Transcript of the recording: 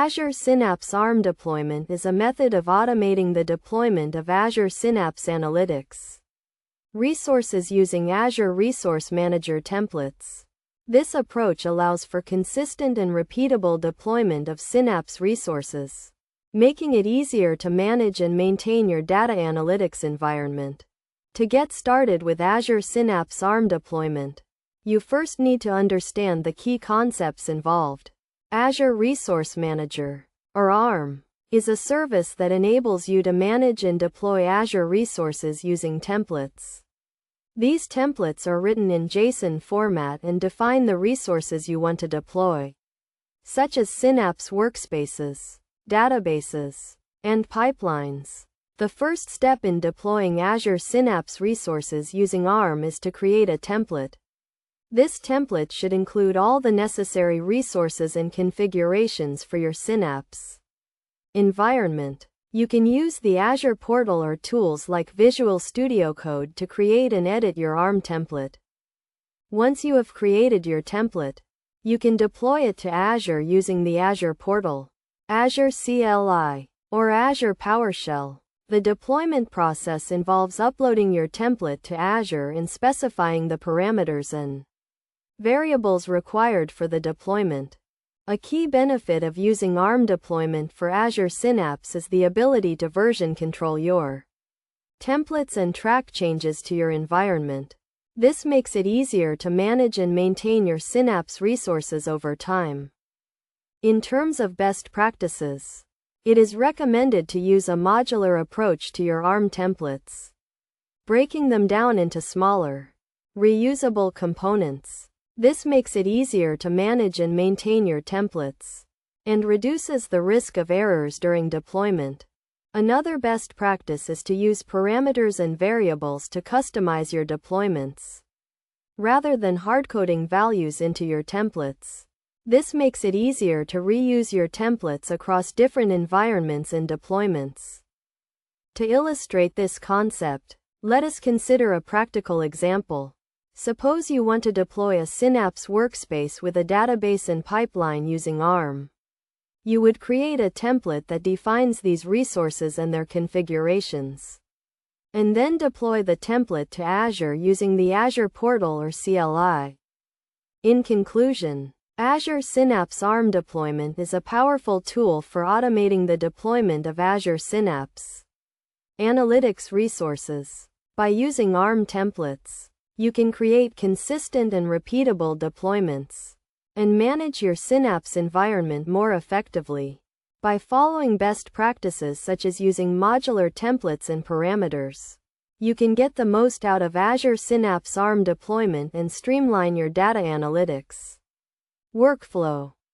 Azure Synapse ARM deployment is a method of automating the deployment of Azure Synapse Analytics resources using Azure Resource Manager templates. This approach allows for consistent and repeatable deployment of Synapse resources, making it easier to manage and maintain your data analytics environment. To get started with Azure Synapse ARM deployment, you first need to understand the key concepts involved. Azure Resource Manager, or ARM, is a service that enables you to manage and deploy Azure resources using templates. These templates are written in JSON format and define the resources you want to deploy, such as Synapse workspaces, databases, and pipelines. The first step in deploying Azure Synapse resources using ARM is to create a template. This template should include all the necessary resources and configurations for your Synapse environment. You can use the Azure portal or tools like Visual Studio Code to create and edit your ARM template. Once you have created your template, you can deploy it to Azure using the Azure portal, Azure CLI, or Azure PowerShell. The deployment process involves uploading your template to Azure and specifying the parameters and variables required for the deployment. A key benefit of using ARM deployment for Azure Synapse is the ability to version control your templates and track changes to your environment. This makes it easier to manage and maintain your Synapse resources over time. In terms of best practices, it is recommended to use a modular approach to your ARM templates, breaking them down into smaller, reusable components. This makes it easier to manage and maintain your templates, and reduces the risk of errors during deployment. Another best practice is to use parameters and variables to customize your deployments, rather than hardcoding values into your templates. This makes it easier to reuse your templates across different environments and deployments. To illustrate this concept, let us consider a practical example. Suppose you want to deploy a Synapse workspace with a database and pipeline using ARM. You would create a template that defines these resources and their configurations, and then deploy the template to Azure using the Azure portal or CLI. In conclusion, Azure Synapse ARM deployment is a powerful tool for automating the deployment of Azure Synapse Analytics resources. By using ARM templates, you can create consistent and repeatable deployments and manage your Synapse environment more effectively. By following best practices such as using modular templates and parameters, you can get the most out of Azure Synapse ARM deployment and streamline your data analytics workflow.